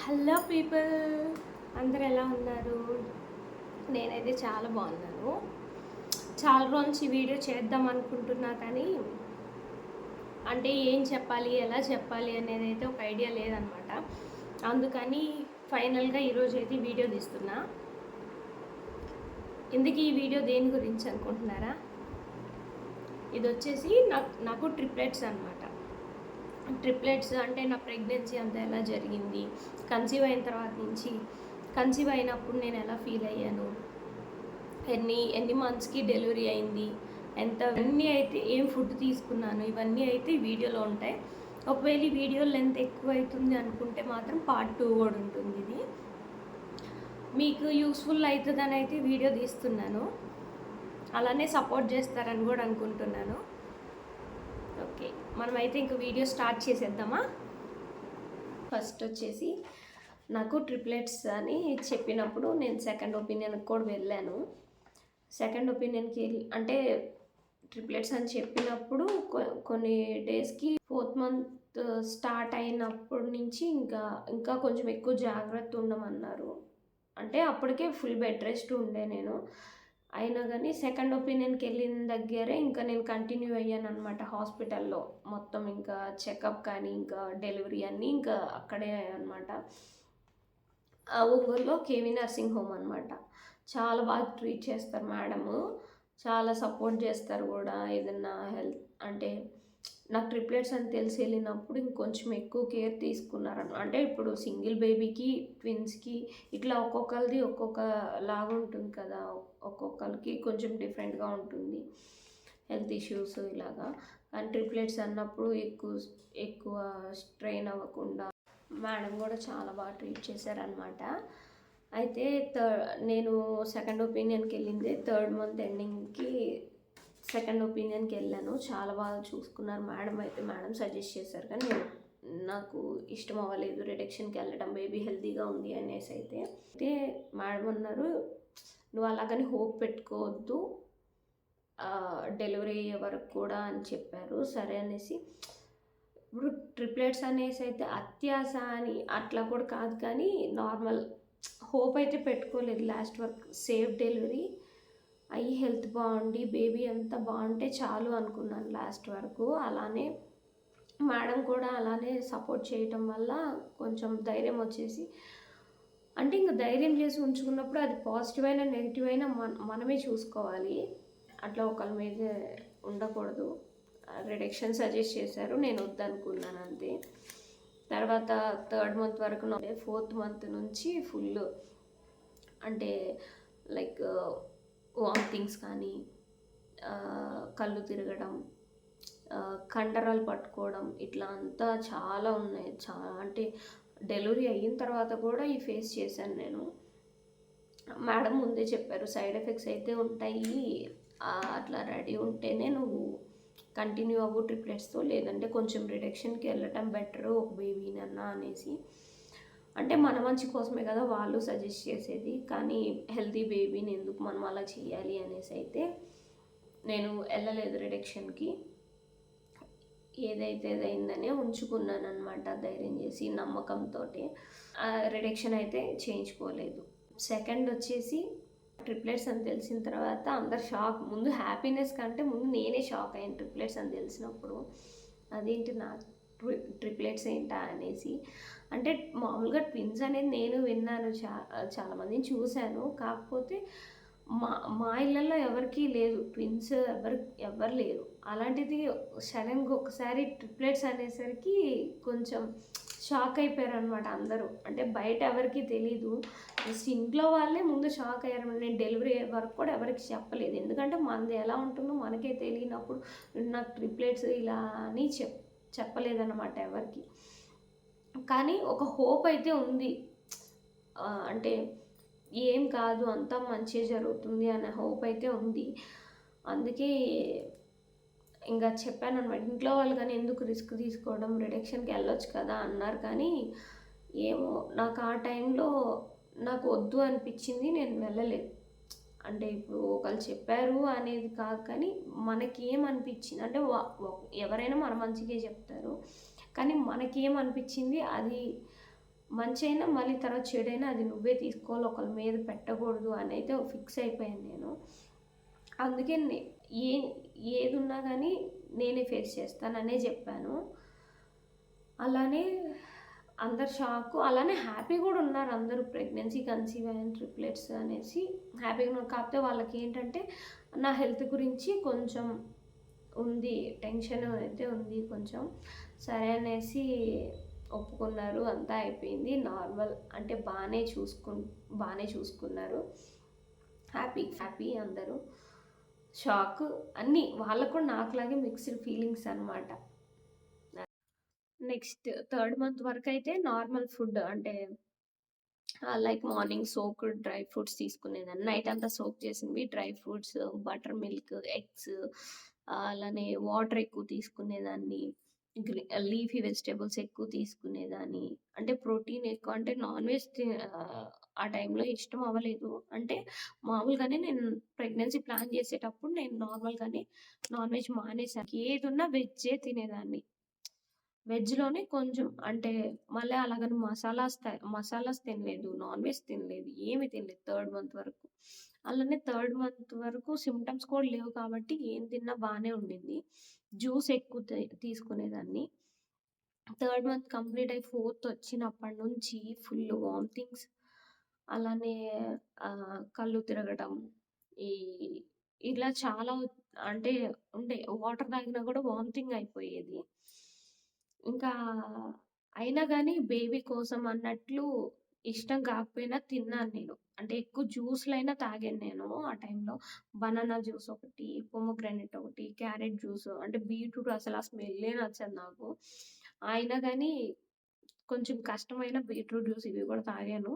Hello people, అందరు ఎలా ఉన్నారు? నేనైతే చాలా బాగున్నాను. చాలా రోజు నుంచి వీడియో చేద్దాం అనుకుంటున్నా కానీ అంటే ఏం చెప్పాలి, ఎలా చెప్పాలి అనేది అయితే ఒక ఐడియా లేదనమాట. అందుకని ఫైనల్గా ఈరోజు అయితే వీడియో తీస్తున్నా. ఎందుకు ఈ వీడియో దేని గురించి అనుకుంటున్నారా? ఇది వచ్చేసి నాకు ట్రిప్లెట్స్ అనమాట. ట్రిప్లెట్స్ అంటే నా ప్రెగ్నెన్సీ అంతా ఎలా జరిగింది, కన్సీవ్ అయిన తర్వాత నుంచి కన్సీవ్ అయినప్పుడు నేను ఎలా ఫీల్ అయ్యాను, ఎన్ని మంత్స్కి డెలివరీ అయింది, అన్నీ అయితే ఏం ఫుడ్ తీసుకున్నాను, ఇవన్నీ అయితే వీడియోలో ఉంటాయి. ఒకవేళ ఈ వీడియో లెంత్ ఎక్కువ అవుతుంది అనుకుంటే మాత్రం పార్ట్ 2 కూడా ఉంటుంది. ఇది మీకు యూస్ఫుల్ అవుతుందని అయితే వీడియో తీస్తున్నాను, అలానే సపోర్ట్ చేస్తారని కూడా అనుకుంటున్నాను. ఓకే, మనమైతే ఇంక వీడియో స్టార్ట్ చేసేద్దామా? ఫస్ట్ వచ్చేసి నాకు ట్రిప్లెట్స్ అని చెప్పినప్పుడు నేను సెకండ్ ఒపీనియన్కి కూడా వెళ్ళాను. సెకండ్ ఒపీనియన్కి అంటే ట్రిప్లెట్స్ అని చెప్పినప్పుడు కొన్ని డేస్కి 4th మంత్ స్టార్ట్ అయినప్పటి నుంచి ఇంకా కొంచెం ఎక్కువ జాగ్రత్త ఉండమన్నారు. అంటే అప్పటికే ఫుల్ బెడ్ రెస్ట్ ఉండే నేను. అయినా కానీ సెకండ్ ఒపీనియన్కి వెళ్ళిన దగ్గరే ఇంకా నేను కంటిన్యూ అయ్యాను అనమాట హాస్పిటల్లో. మొత్తం ఇంకా చెకప్ కానీ ఇంకా డెలివరీ అన్నీ ఇంకా అక్కడే అనమాట. ఒంగోలులో కేవీ నర్సింగ్ హోమ్ అనమాట. చాలా బాగా ట్రీట్ చేస్తారు మేడము, చాలా సపోర్ట్ చేస్తారు కూడా. ఏదన్నా హెల్త్ అంటే నాకు ట్రిప్లెట్స్ అని తెలిసి వెళ్ళినప్పుడు ఇంకొంచెం ఎక్కువ కేర్ తీసుకున్నారని. అంటే ఇప్పుడు సింగిల్ బేబీకి, ట్విన్స్కి ఇట్లా ఒక్కొక్కరిది ఒక్కొక్క లాగా ఉంటుంది కదా, ఒక్కొక్కరికి కొంచెం డిఫరెంట్గా ఉంటుంది హెల్త్ ఇష్యూస్ ఇలాగా. కానీ ట్రిప్లెట్స్ అన్నప్పుడు ఎక్కువ స్ట్రెయిన్ అవ్వకుండా మేడం కూడా చాలా బాగా ట్రీట్ చేశారనమాట. అయితే నేను సెకండ్ ఒపీనియన్కి వెళ్ళింది 3rd మంత్ ఎండింగ్కి. సెకండ్ ఒపీనియన్కి వెళ్ళాను, చాలా బాగా చూసుకున్నారు మేడం. అయితే మేడం సజెస్ట్ చేశారు కానీ నాకు ఇష్టం అవ్వలేదు రిడక్షన్కి వెళ్ళడం, బేబీ హెల్తీగా ఉంది అనేసి. అయితే మేడం అన్నారు, నువ్వు అలాగని హోప్ పెట్టుకోవద్దు డెలివరీ అయ్యే వరకు కూడా అని చెప్పారు. సరే అనేసి ఇప్పుడు ట్రిప్లెట్స్ అనేసి అయితే అత్యాశ అని అట్లా కూడా కాదు, కానీ నార్మల్ హోప్ అయితే పెట్టుకోలేదు. లాస్ట్ వరకు సేఫ్ డెలివరీ అయ్యి హెల్త్ బాగుండి బేబీ అంతా బాగుంటే చాలు అనుకున్నాను లాస్ట్ వరకు. అలానే మేడం కూడా అలానే సపోర్ట్ చేయటం వల్ల కొంచెం ధైర్యం వచ్చేసి, అంటే ఇంకా ధైర్యం చేసి ఉంచుకున్నప్పుడు అది పాజిటివ్ అయినా నెగిటివ్ అయినా మనమే చూసుకోవాలి, అట్లా ఒకరి మీద ఉండకూడదు. రిడక్షన్ సజెస్ట్ చేశారు, నేను వద్దనుకున్నాను అంతే. తర్వాత 3rd మంత్ వరకు 4th మంత్ నుంచి ఫుల్ అంటే లైక్ వామిటింగ్స్ కానీ, కళ్ళు తిరగడం, కండరాలు పట్టుకోవడం, ఇట్లా అంతా చాలా ఉన్నాయి. అంటే డెలివరీ అయిన తర్వాత కూడా ఈ ఫేస్ చేశాను నేను. మేడం ముందే చెప్పారు సైడ్ ఎఫెక్ట్స్ అయితే ఉంటాయి, అట్లా రెడీ ఉంటేనే నువ్వు కంటిన్యూ అవ్వు ట్రిప్లెట్స్తో, లేదంటే కొంచెం రిడక్షన్కి వెళ్ళటం బెటరు ఒక బేబీనన్నా అనేసి. అంటే మన మంచి కోసమే కదా వాళ్ళు సజెస్ట్ చేసేది, కానీ హెల్తీ బేబీని ఎందుకు మనం అలా చేయాలి అనేసి అయితే నేను వెళ్ళలేదు రిడక్షన్కి. ఏదైతే అయిందనే ఉంచుకున్నాను అనమాట, ధైర్యం చేసి నమ్మకంతో. రిడక్షన్ అయితే చేయించుకోలేదు. సెకండ్ వచ్చేసి ట్రిప్లెట్స్ అని తెలిసిన తర్వాత అందరు షాక్. ముందు హ్యాపీనెస్ కంటే ముందు నేనే షాక్ అయ్యాను ట్రిప్లెట్స్ అని తెలిసినప్పుడు. అదేంటి నా ట్రిప్లెట్స్ ఏంటా అనేసి. అంటే మామూలుగా ట్విన్స్ అనేది నేను విన్నాను, చాలామందిని చూశాను, కాకపోతే మా ఇళ్ళల్లో ఎవరికీ లేదు ట్విన్స్, ఎవరు లేరు. అలాంటిది సడన్గా ఒకసారి ట్రిప్లెట్స్ అనేసరికి కొంచెం షాక్ అయిపోయారు అనమాట అందరూ. అంటే బయట ఎవరికి తెలీదు, జస్ట్ ఇంట్లో వాళ్ళే ముందు షాక్ అయ్యారు. నేను డెలివరీ అయ్యే వరకు కూడా ఎవరికి చెప్పలేదు, ఎందుకంటే మనది ఎలా ఉంటుందో మనకే తెలియనప్పుడు నాకు ట్రిప్లెట్స్ ఇలా అని చెప్పలేదన్నమాట ఎవరికి. కానీ ఒక హోప్ అయితే ఉంది, అంటే ఏం కాదు అంతా మంచిగా జరుగుతుంది అనే హోప్ అయితే ఉంది. అందుకే ఇంకా చెప్పాను అనమాట. ఇంట్లో వాళ్ళు కానీ ఎందుకు రిస్క్ తీసుకోవడం, రిడక్షన్కి వెళ్ళొచ్చు కదా అన్నారు, కానీ ఏమో నాకు ఆ టైంలో నాకు వద్దు అనిపించింది, నేను వెళ్ళలేదు. అంటే ఇప్పుడు ఒకళ్ళు చెప్పారు అనేది కాదు, కానీ మనకేమనిపించింది అంటే ఎవరైనా మన మంచిగా చెప్తారు, కానీ మనకేమనిపించింది అది మంచైనా మళ్ళీ తర్వాత చెడైనా అది నువ్వే తీసుకోవాలి. ఒకళ్ళ మీద పెట్టకూడదు అనైతే ఫిక్స్ అయిపోయాను నేను. అందుకే ఏ ఏదున్నా గానీ నేనే ఫేస్ చేస్తాననే జెప్పాను. అలానే అందరు షాకు. అలానే హ్యాపీ గూడా ఉన్నారు అందరూ. ప్రెగ్నెన్సీ, కన్సీవ్ అండ్ ట్రిప్లెట్స్ అనేసి హ్యాపీగా ఉన్నారు. కాకపోతే వాళ్ళకేంటంటే నా హెల్త్ గురించి కొంచెం ఉంది. టెన్షన్ అయితే ఉంది కొంచెం. సరే అనేసి ఒప్పుకున్నారు. అంతా అయిపోయింది. నార్మల్ అంటే బానే చూసుకున్నారు. హ్యాపీ అందరూ. షాకు అన్నీ వాళ్ళకు కూడా నాకులాగే మిక్స్డ్ ఫీలింగ్స్ అనమాట. నెక్స్ట్ థర్డ్ మంత్ వరకైతే నార్మల్ ఫుడ్ అంటే like morning soaked dry fruits తీసుకునేదాన్ని. నైట్ అంతా సోక్ చేసినవి dry fruits, butter milk, eggs, అలానే వాటర్ ఎక్కువ తీసుకునేదాన్ని. లీఫీ వెజిటబుల్స్ ఎక్కువ తీసుకునేదాన్ని. అంటే ప్రోటీన్ ఎక్కువ అంటే ఆ టైంలో ఇష్టం అవ్వలేదు. అంటే మామూలుగానే నేను ప్రెగ్నెన్సీ ప్లాన్ చేసేటప్పుడు నేను నార్మల్‌గానే నాన్ వెజ్ మానేశాను. ఏదున్నా వెజ్జే తినేదాన్ని. వెజ్‌లోనే కొంచెం అంటే మళ్ళీ అలాగని మసాలాస్ తినలేదు. నాన్ వెజ్ తినలేదు. ఏమి తినలేదు థర్డ్ మంత్ వరకు. అలానే థర్డ్ మంత్ వరకు సింప్టమ్స్ కూడా లేవు కాబట్టి ఏం తిన్నా బానే ఉండింది. జ్యూస్ ఎక్కువ తీసుకునేదాన్ని. థర్డ్ మంత్ కంప్లీట్ అయ్యి ఫోర్త్ వచ్చినప్పటి నుంచి ఫుల్ వామిటింగ్స్, అలానే కళ్ళు తిరగడం, ఈ ఇలా చాలా అంటే వాటర్ తాగినా కూడా వామిటింగ్ అయిపోయేది. ఇంకా అయినా గానీ బేబీ కోసం అన్నట్లు ఇష్టం కాకపోయినా తిన్నాను నేను. అంటే ఎక్కువ జ్యూస్‌లైనా తాగాను నేను ఆ టైంలో. బనానా జ్యూస్ ఒకటి, పొమోగ్రానేట్ ఒకటి, క్యారెట్ జ్యూస్ అంటే బీట్రూట్ అసలు ఆ స్మెల్లే నచ్చదు నాకు. అయినా గానీ కొంచెం కష్టమైన బీట్రూట్ జ్యూస్ ఇవి కూడా తాగాను.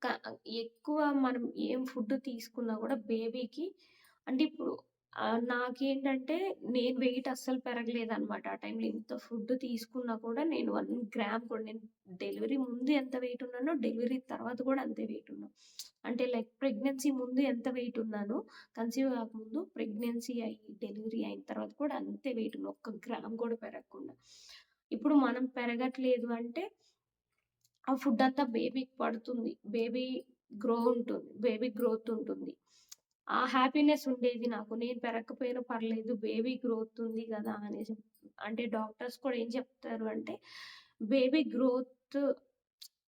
క ఎక్కువ మనం ఏం ఫుడ్ తీసుకున్నా గూడా బేబీకి అంటే ఇప్పుడు నాకేంటంటే నేను వెయిట్ అస్సలు పెరగలేదనమాట. ఆ టైంలో ఎంత ఫుడ్ తీసుకున్నా కూడా నేను 1 గ్రామ్ కూడా నేను డెలివరీ ముందు ఎంత వెయిట్ ఉన్నానో, డెలివరీ తర్వాత కూడా అంతే వెయిట్ ఉన్నా. అంటే లైక్ ప్రెగ్నెన్సీ ముందు ఎంత వెయిట్ ఉన్నానో, కన్సీవ్ కాకముందు, ప్రెగ్నెన్సీ అయ్యి, డెలివరీ అయిన తర్వాత కూడా అంతే వెయిట్ ఉన్నా. ఒక్క గ్రామ్ కూడా పెరగకుండా. ఇప్పుడు మనం పెరగట్లేదు అంటే ఆ ఫుడ్డంతా బేబీకి పడుతుంది. బేబీ గ్రోత్ ఉంటుంది. ఆ హ్యాపీనెస్ ఉండేది నాకు. నేను పెరగకపోయినా పర్లేదు. బేబీ గ్రోత్ ఉంది గదా! అనేసి. అంటే డాక్టర్స్ కూడా ఏం చెప్తారు అంటే, బేబీ గ్రోత్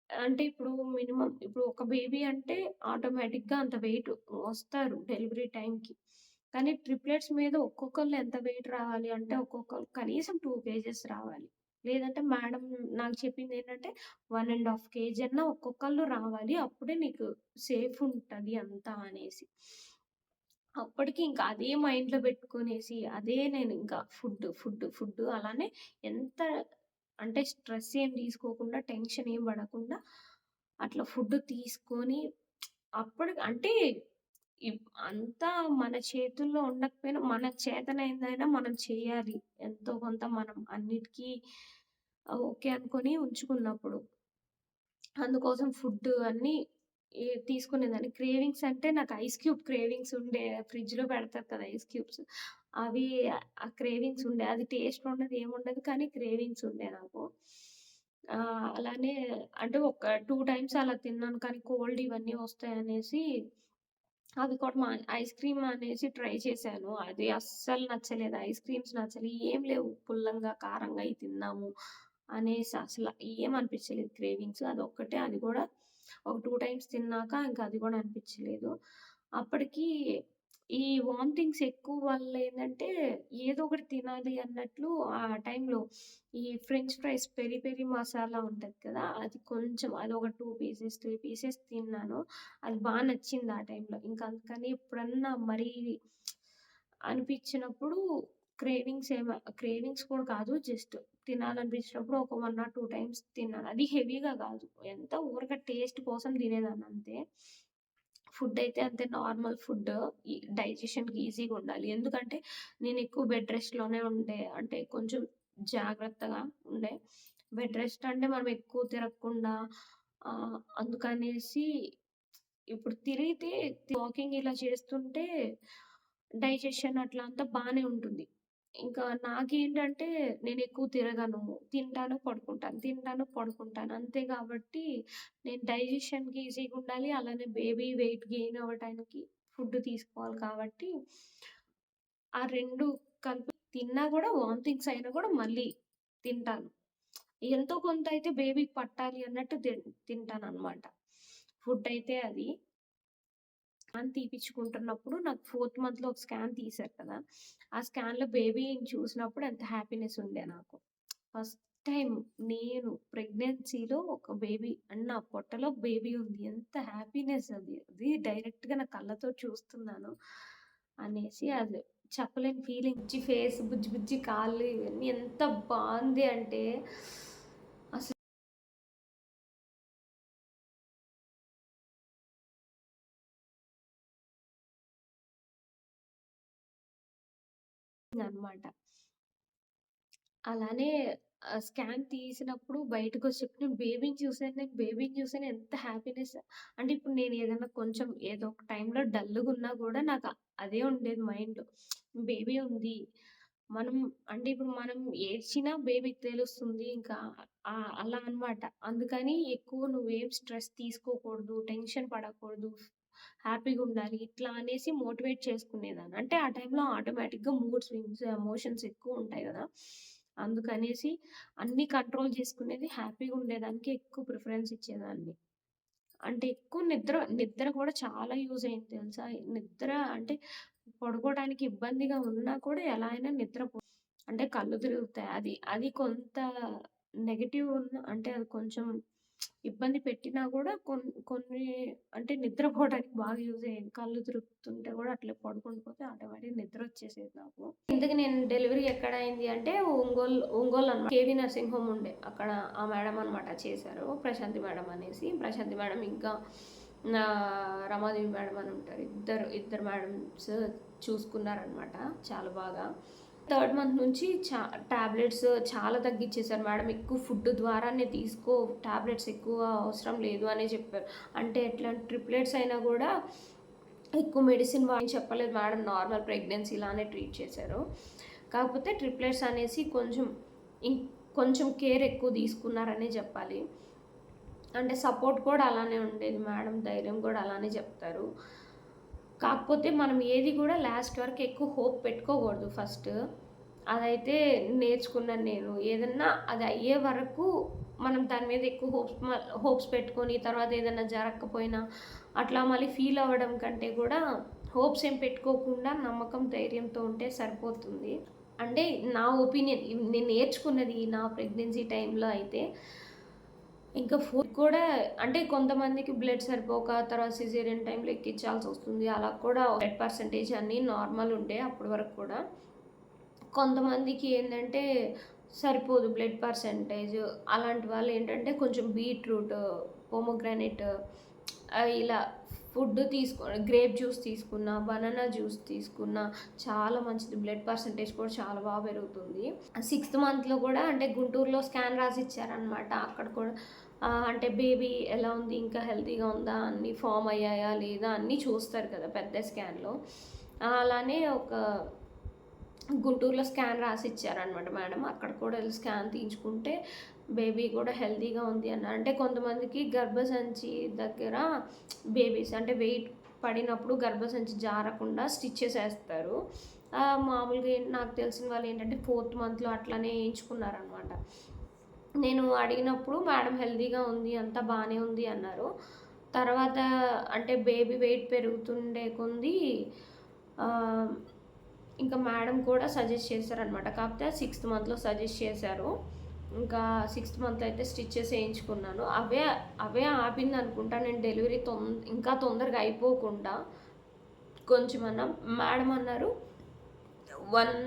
అంటే ఇప్పుడు ఒక బేబీ అంటే ఆటోమేటిక్‌గా అంత వెయిట్ వస్తారు డెలివరీ టైంకి. కానీ ట్రిప్లెట్స్ మీద ఒక్కొక్కళ్ళు ఎంత వెయిట్ రావాలి అంటే, ఒక్కొక్కళ్ళు కనీసం 2 కేజెస్ రావాలి. లేదంటే మేడం నాకు చెప్పిందేంటంటే 1 ½ కేజీ అన్నా ఒక్కొక్కళ్ళు రావాలి. అప్పుడే నీకు సేఫ్ ఉంటది అంతా అనేసి. అప్పటికి ఇంకా అదే మైండ్‌లో పెట్టుకొనేసి, అదే నేనింకా ఫుడ్ అలానే ఎంత అంటే స్ట్రెస్ ఏం తీసుకోకుండా, టెన్షన్ ఏం పడకుండా అట్లా ఫుడ్ తీసుకొని అప్పటికి అంటే అంతా మన చేతుల్లో ఉండకపోయినా మన చేతనైందైనా మనం చేయాలి. ఎంతో కొంత మనం అన్నిటికి ఓకే అనుకోని ఉంచుకున్నప్పుడు. అందుకోసం ఫుడ్ అన్నీ తీసుకునేదాన్ని. క్రేవింగ్స్ అంటే నాకు ఐస్ క్యూబ్ క్రేవింగ్స్ ఉండే. ఫ్రిడ్జ్‌లో పెడతారు కదా! Ice cubes. అవి ఆ క్రేవింగ్స్ ఉండే. అది టేస్ట్ ఉండదు, ఏముండదు. కానీ క్రేవింగ్స్ ఉండే నాకు. అలానే అంటే ఒక 2 టైమ్స్ అలా తిన్నాను. కానీ కోల్డ్ ఇవన్నీ వస్తాయనేసి అది కూడా ఐస్ క్రీమ్ అనేసి ట్రై చేశాను. అది అస్సలు నచ్చలేదు. ఐస్ క్రీమ్స్ నచ్చలే. ఏం లేవు పుల్లంగా, కారంగా ఇయి తిందాము అనేసి అసల ఏమనిపించలేదు క్రేవింగ్స్. అదొక్కటే అది కూడా ఒక 2 టైమ్స్ తిన్నాక ఇంక అది కూడా అనిపించలేదు. అప్పటికి ఈ వామిటింగ్స్ ఎక్కువ వల్ల ఏందంటే ఏదో ఒకటి తినాలి అన్నట్లు ఆ టైంలో ఈ French fries peri peri masala ఉంటది కదా! అది కొంచెం అదొక 2 పీసెస్, 3 పీసెస్ తిన్నాను. అది నచ్చింది ఆ టైంలో. ఇంక అందుకని ఎప్పుడన్నా మరీ అనిపించినప్పుడు క్రేవింగ్స్ కూడా కాదు. జస్ట్ తినాలనిపించినప్పుడు ఒక 1 ఆర్ 2 టైమ్స్ తిన్నాను. అది హెవీగా కాదు. ఎంత ఊరక టేస్ట్ కోసం తినేదాన్ని అంతే. ఫుడ్ అయితే అంతే నార్మల్ ఫుడ్. డైజెషన్‌కి ఈజీగా ఉండాలి. ఎందుకంటే నేను ఎక్కువ బెడ్ రెస్ట్‌లోనే ఉండే. అంటే కొంచెం జాగ్రత్తగా ఉండే. బెడ్ రెస్ట్ అంటే మనం ఎక్కువ తిరగకుండా అందుకనేసి ఇప్పుడు తిరిగితే వాకింగ్ ఇలా చేస్తుంటే డైజెషన్ అట్లా అంతా బానే ఉంటుంది. ఇంకా నాకేంటంటే నేనెక్కువ తిరగను. తింటాను, పడుకుంటాను. తింటాను, పడుకుంటాను. అంతే కాబట్టి నేను డైజెషన్‌కి ఈజీగుండాలి. అలానే బేబీ వెయిట్ గెయిన్ అవ్వటానికి ఫుడ్ తీసుకోవాలి కాబట్టి, ఆ 2 కలిపి తిన్నా గూడా వామిటింగ్స్ అయినా గూడా మళ్ళీ తింటాను. ఎంతో కొంత అయితే బేబీకి పట్టాలి అన్నట్టు తింటాననమాట. ఫుడ్ అయితే అది. స్కాన్ తీపిచ్చుకుంటున్నప్పుడు నాకు ఫోర్త్ మంత్‌లో ఒక స్కాన్ తీశారు కదా! ఆ స్కాన్‌లో బేబీని చూసినప్పుడు ఎంత హ్యాపీనెస్ ఉండే నాకు. ఫస్ట్ టైమ్ నేను ప్రెగ్నెన్సీలో ఒక బేబీ అండ్ నా పొట్టలో బేబీ ఉంది. ఎంత హ్యాపీనెస్ అది. అది డైరెక్ట్‌గా నా కళ్ళతోటి చూస్తున్నాను అనేసి అది చెప్పలేని ఫీలింగ్. బుజ్జి ఫేస్, బుజ్జి బుజ్జి కాళ్ళు ఇవన్నీ ఎంత బావుంది అంటే అసలు అన్నమాట. అలానే స్కాన్ తీసినప్పుడు బయటకొచ్చి నేను బేబీని చూసాను, నేను బేబీని చూసాను ఎంత హ్యాపీనెస్. అంటే ఇప్పుడు నేను ఏదన్నా కొంచెం ఏదో ఒక టైంలో డల్‌గున్నా గూడా నాకు అదే ఉండేది మైండ్‌లో. బేబీ ఉంది. మనం అంటే ఇప్పుడు మనం ఏడ్చినా బేబీకి తెలుస్తుంది. ఇంకా అలా అన్నమాట. అందుకని ఎక్కువ నువ్వేం స్ట్రెస్ తీసుకోకూడదు, టెన్షన్ పడకూడదు, హ్యాపీగుండాలి ఇట్లా అనేసి మోటివేట్ చేసుకునేదాన్ని. అంటే ఆ టైంలో ఆటోమేటిక్‌గా మూడ్ స్వింగ్స్, ఎమోషన్స్ ఎక్కువుంటాయి గదా! అందుకనేసి అన్నీ కంట్రోల్ చేసుకునేది హ్యాపీగుండేదానికి ఎక్కువ ప్రిఫరెన్స్ ఇచ్చేదాన్ని. అంటే ఎక్కువ నిద్ర కూడా చాలా యూజ్ అయింది తెలుసా? నిద్ర అంటే పడుకోవడానికి ఇబ్బందిగా ఉన్నా కూడా ఎలా అయినా అంటే కళ్ళు తిరుగుతాయి. అది కొంత నెగెటివ్ అంటే అది కొంచెం ఇబ్బంది పెట్టినా గూడా కొన్ని అంటే నిద్రపోవడానికి బాగా యూజ్ అయ్యేది. కళ్ళు తిరుగుతుంటే గూడా అట్లే పడుకుంటూ పోతే ఆటోమేటిక్‌గా నిద్రొచ్చేసేది నాకు. ఇంతకి నేను డెలివరీ ఎక్కడ అయింది అంటే ఒంగోలు అన్నమాట. కేవీ నర్సింగ్ హోమ్ ఉండే. అక్కడ ఆ మేడం అన్నమాట చేశారు. ప్రశాంతి మేడం అనేసి. ప్రశాంతి మేడం ఇంకా నా రమాదేవి మేడం అని ఉంటారు. ఇద్దరు మేడమ్స్ చూసుకున్నారనమాట చాలా బాగా. థర్డ్ మంత్ నుంచి టాబ్లెట్స్ చాలా తగ్గిచ్చేసారు మేడం. ఎక్కువ ఫుడ్ ద్వారానే తీసుకో, టాబ్లెట్స్ ఎక్కువ అవసరం లేదు అనే చెప్పారు. అంటే ఎట్లా ట్రిప్లెట్స్ అయినా గూడా ఎక్కువ మెడిసిన్ వాడని చెప్పలేదు మేడం. నార్మల్ ప్రెగ్నెన్సీ లానే ట్రీట్ చేశారు. కాకపోతే ట్రిప్లెట్స్ అనేసి ఇం కొంచెం కేర్ ఎక్కువ తీసుకున్నారనే చెప్పాలి. అంటే సపోర్ట్ కూడా అలానే ఉండేది మేడం. ధైర్యం కూడా అలానే చెప్తారు. కాకపోతే మనం ఏది కూడా లాస్ట్ వరకు ఎక్కువ హోప్ పెట్టుకోకూడదు ఫస్ట్. అదైతే నేర్చుకున్నాను నేను. ఏదన్నా అది అయ్యే వరకు మనం దాని మీద ఎక్కువ హోప్స్ పెట్టుకొని తర్వాత ఏదన్నా జరగకపోయినా అట్లా మళ్ళీ ఫీల్ అవ్వడం కంటే కూడా హోప్స్ ఏం పెట్టుకోకుండా నమ్మకం, ధైర్యంతో ఉంటే సరిపోతుంది. అంటే నా ఒపీనియన్ నేను నేర్చుకున్నది నా ప్రెగ్నెన్సీ టైంలో అయితే ఇంకా ఫుడ్ కూడా అంటే కొంతమందికి బ్లడ్ సరిపోక తర్వాత సిజేరియన్ టైంలో ఎక్కించాల్సొస్తుంది. అలా కూడా బ్లడ్ పర్సెంటేజ్ అన్నీ నార్మల్ ఉండే అప్పటి వరకు కూడా. కొంతమందికి ఏందంటే సరిపోదు బ్లడ్ పర్సెంటేజ్. అలాంటి వాళ్ళేంటంటే కొంచెం బీట్రూట్, పొమోగ్రానేట్ ఇలా ఫుడ్ గ్రేప్ జ్యూస్ తీసుకున్నా, బనానా జ్యూస్ తీసుకున్నా చాలా మంచిది. బ్లడ్ పర్సెంటేజ్ కూడా చాలా బాగా పెరుగుతుంది. సిక్స్త్ మంత్‌లో కూడా అంటే గుంటూరులో స్కాన్ రాసిచ్చారనమాట. అక్కడ కూడా అంటే బేబీ ఎలా ఉంది? ఇంకా హెల్తీగా ఉందా? అన్నీ ఫార్మ్ అయ్యాయా? లేదా? అన్నీ చూస్తారు కదా! పెద్ద స్కాన్‌లో. అలానే ఒక గుంటూరులో స్కాన్ రాసిచ్చారనమాట మేడం. అక్కడ కూడా ఎళ్లి స్కాన్ తీయించుకుంటే బేబీ కూడా హెల్తీగా ఉంది అన్నారు. అంటే కొంతమందికి గర్భసంచి దగ్గర బేబీస్ అంటే వెయిట్ పడినప్పుడు గర్భసంచి జారకుండా స్టిచెస్ ఏస్తారు. మామూలుగా నాకు తెలిసిన వాళ్ళేంటంటే ఫోర్త్ మంత్‌లో అట్లనే ఏయించుకున్నారనమాట. నేను అడిగినప్పుడు మేడం హెల్తీగా ఉంది. అంతా బానే ఉంది అన్నారు. తర్వాత అంటే బేబీ వెయిట్ పెరుగుతుండే కొంది ఆహ్, ఇంకా మేడం కూడా సజెస్ట్ చేశారనమాట. కాకపోతే సిక్స్త్ మంత్‌లో సజెస్ట్ చేశారు. ఇంకా సిక్స్త్ మంత్‌లో అయితే స్టిచెస్ ఏయించుకున్నాను. అవే ఆపిందనుకుంటా నేను డెలివరీ ఇంకా తొందరగా అయిపోకుండా కొంచెమన్నా. మేడం అన్నారు 1,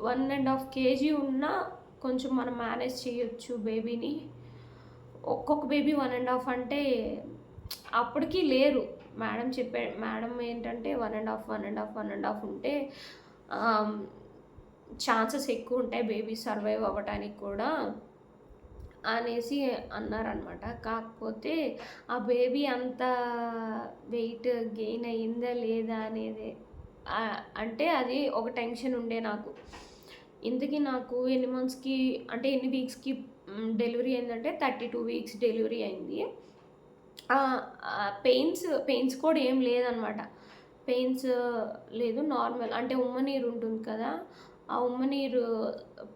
1½ కేజీ ఉన్నా కొంచెం మనం మేనేజ్ చేయొచ్చు బేబీని. ఒక్కొక్క బేబీ 1½ అంటే అప్పటికి లేరు. మేడం ఏంటంటే 1½ ఉంటే ఆహ్, ఛాన్సెస్ ఎక్కువుంటాయి బేబీ సర్వైవ్ అవ్వటానికి కూడా అనేసి అన్నారనమాట. కాకపోతే ఆ బేబీ అంత వెయిట్ గెయిన్ అయిందా లేదా అనేది అంటే అది ఒక టెన్షన్ ఉండే నాకు. ఇంతకీ నాకు ఎన్ని మంత్స్‌కి అంటే ఎన్ని వీక్స్‌కి డెలివరీ అయిందంటే 32 వీక్స్ డెలివరీ అయింది. పెయిన్స్ కూడా ఏం లేదనమాట. పెయిన్స్ లేదు. నార్మల్ అంటే ఉమ్మనీరు ఉంటుంది కదా! ఆ ఉమ్మనీరు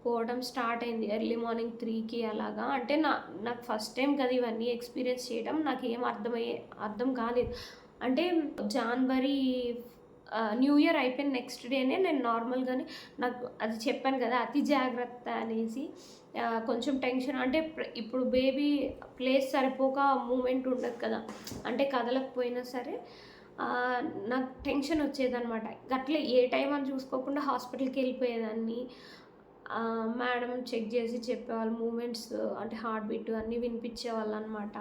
పోవడం స్టార్ట్ అయింది ఎర్లీ మార్నింగ్ 3కి అలాగా. అంటే నాకు ఫస్ట్ టైమ్ కదా ఇవన్నీ ఎక్స్‌పీరియన్స్ చేయడం. నాకేం అర్థం కాలేదు. అంటే జాన్వరి న్యూ ఇయర్ అయిపోయిన నెక్స్ట్ డేనే నేను నార్మల్‌గానే నాకు అది చెప్పాను కదా! అతి జాగ్రత్త అనేసి కొంచెం టెన్షన్ అంటే ఇప్పుడు బేబీ ప్లేస్ సరిపోక మూవ్‌మెంట్ ఉండదు కదా! అంటే కదలకపోయినా సరే ఆహ్, నాకు టెన్షన్ వచ్చేదనమాట. గట్లే ఏ టైం అని చూసుకోకుండా హాస్పిటల్‌కెళ్ళిపోయేదాన్ని. మేడం చెక్ చేసి చెప్పేవాళ్ళు మూవ్‌మెంట్స్ అంటే హార్ట్ బీట్ అన్నీ వినిపించేవాళ్ళనమాట.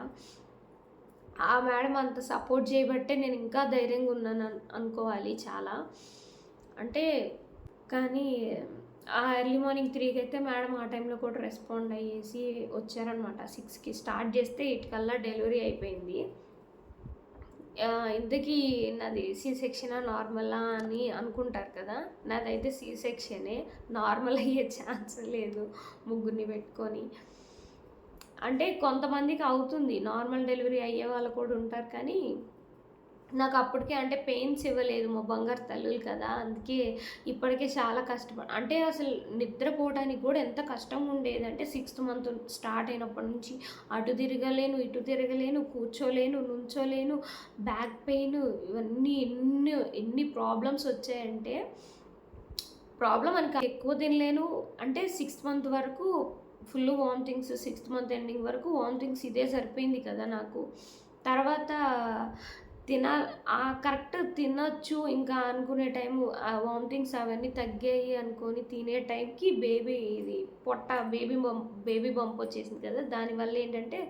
ఆ మేడం అంత సపోర్ట్ చేయబట్టే నేను ఇంకా ధైర్యంగా ఉన్నాను అనుకోవాలి చాలా. అంటే కానీ ఎర్లీ మార్నింగ్ 3కి అయితే మేడం ఆ టైంలో కూడా రెస్పాండ్ అయ్యేసి వచ్చారనమాట. 6కి స్టార్ట్ చేస్తే 8 కల్లా డెలివరీ అయిపోయింది. ఇంతకీ నాది సి సెక్షనా? నార్మలా? అని అనుకుంటారు కదా! నాదైతే సి సెక్షనే. నార్మల్ అయ్యే ఛాన్స్ లేదు ముగ్గురిని పెట్టుకొని. అంటే కొంతమందికి అవుతుంది. నార్మల్ డెలివరీ అయ్యే వాళ్ళు కూడా ఉంటారు కానీ, నాకు అప్పటికే అంటే పెయిన్స్ ఇవ్వలేదు. మా బంగారు తల్లులు కదా! అందుకే ఇప్పటికే చాలా అంటే అసలు నిద్రపోవడానికి కూడా ఎంత కష్టంగా ఉండేదంటే, సిక్స్త్ మంత్ స్టార్ట్ అయినప్పటి నుంచి అటు తిరగలేను, ఇటు తిరగలేను, కూర్చోలేను, నుంచోలేను, బ్యాక్ పెయిన్ ఇవన్నీ ఎన్ని ప్రాబ్లమ్స్ వచ్చాయంటే, ప్రాబ్లమ్ అని కాదు ఎక్కువ తినలేను. అంటే సిక్స్త్ మంత్ వరకు full vomitings, sixth month ending వరకు వామిటింగ్స్ ఇదే సరిపోయింది కదా నాకు. తర్వాత తినా కరెక్ట్ తినొచ్చు ఇంకా అనుకునే టైము వామిటింగ్స్ అవన్నీ తగ్గాయి అనుకోని తినే టైంకి ఇది బేబీ బంప్ వచ్చేసింది కదా! దానివల్ల ఏంటంటే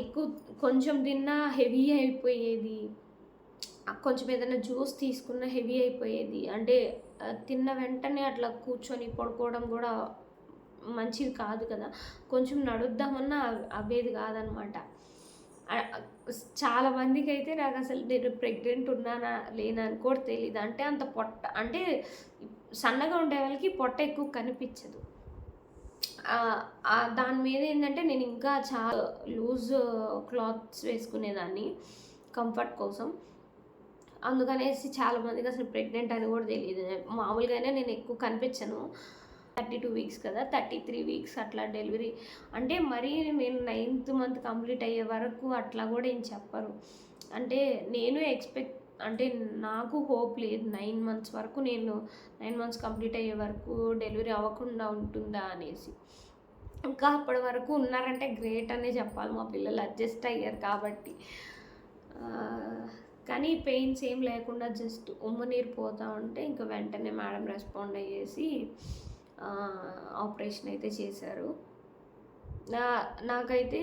ఎక్కువ కొంచెం తిన్నా హెవీ అయిపోయేది. కొంచెం ఏదైనా జ్యూస్ తీసుకున్నా హెవీ అయిపోయేది. అంటే తిన్న వెంటనే అట్లా కూర్చొని పడుకోవడం గూడా మంచిది కాదు కదా! కొంచెం నడుద్దామన్నా అవ్వేది కాదనమాట. చాలా మందికైతే నాకసలు నేను ప్రెగ్నెంట్ ఉన్నానా? లేనా? అని కూడా తెలీదు. అంటే అంత అంటే సన్నగా ఉండే వాళ్ళకి పొట్ట ఎక్కువ కనిపిచ్చదు. దాని మీద ఏందంటే నేను ఇంకా చాలా లూజ్ క్లాత్స్ వేసుకునేదాన్ని కంఫర్ట్ కోసం. అందుకనేసి చాలా మందికి అసలు ప్రెగ్నెంట్ అని కూడా తెలీదు. మామూలుగానే నేను ఎక్కువ కనిపించను. 32 వీక్స్ కదా! 33 వీక్స్ అట్లా డెలివరీ అంటే మరీ నేను 9థ్ మంత్ కంప్లీట్ అయ్యే వరకు అట్లా కూడా ఏం చెప్పరు. అంటే నేను అంటే నాకు హోప్ లేదు 9 మంత్స్ వరకు 9 మంత్స్ కంప్లీట్ అయ్యే వరకు డెలివరీ అవ్వకుండా ఉంటుందా అనేసి. ఇంకా అప్పటి వరకు ఉన్నారంటే గ్రేట్ అనే చెప్పాలి. మా పిల్లలు అడ్జస్ట్ అయ్యారు కాబట్టి. కానీ పెయిన్స్ ఏం లేకుండా జస్ట్ ఉమ్మనీరు పోతా ఉంటే ఇంకా వెంటనే మేడం రెస్పాండ్ అయ్యేసి ఆపరేషన్ అయితే చేశారు. నాకైతే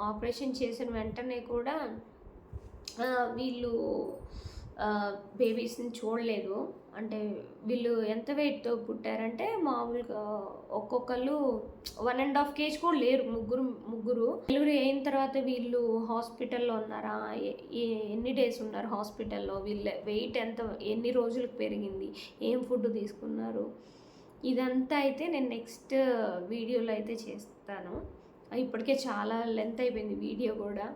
ఆపరేషన్ చేసిన వెంటనే కూడా వీళ్ళు బేబీస్‌ని చూడలేదు. అంటే వీళ్ళు ఎంత వెయిట్‌తో పుట్టారంటే మామూలుగా ఒక్కొక్కళ్ళు 1½ కేజీ కూడా లేరు. ముగ్గురు. డెలివరీ అయిన తర్వాత వీళ్ళు హాస్పిటల్‌లో ఉన్నారా? ఎన్ని డేస్ ఉన్నారు హాస్పిటల్‌లో? వీళ్ళ వెయిట్ ఎన్ని రోజులకు పెరిగింది? ఏం ఫుడ్ తీసుకున్నారు? ఇదంతా అయితే నేను నెక్స్ట్ వీడియోలో అయితే చేస్తాను. ఇప్పటికే చాలా లెంత్ అయిపోయింది వీడియో కూడా.